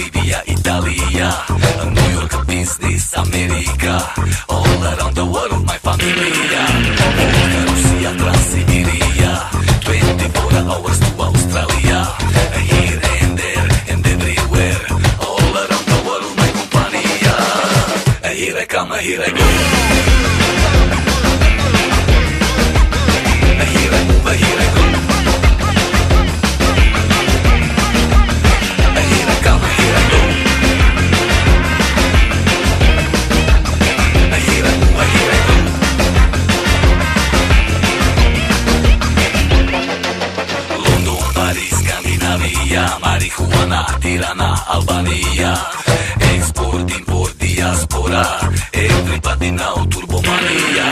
Bolivia, Italia, New York, business, America, all around the world, my familia. Volga, Russia, Transsiberia, 24 hours to Australia, here and there and everywhere, all around the world, my compania. Here I come, here I go. Here I move, here I go. Here I come, here I go. Here I move, here I go. London, Paris, Scandinavia, marijuana, Tirana, Albania, export, import, diaspora, everybody now turbomania.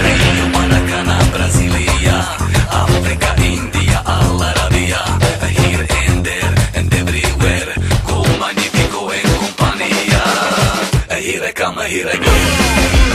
Rio, Maracana, Brasilia, Africa, India, Al Arabia, here and there and everywhere, go magnifico and compania. Here I come, here I go.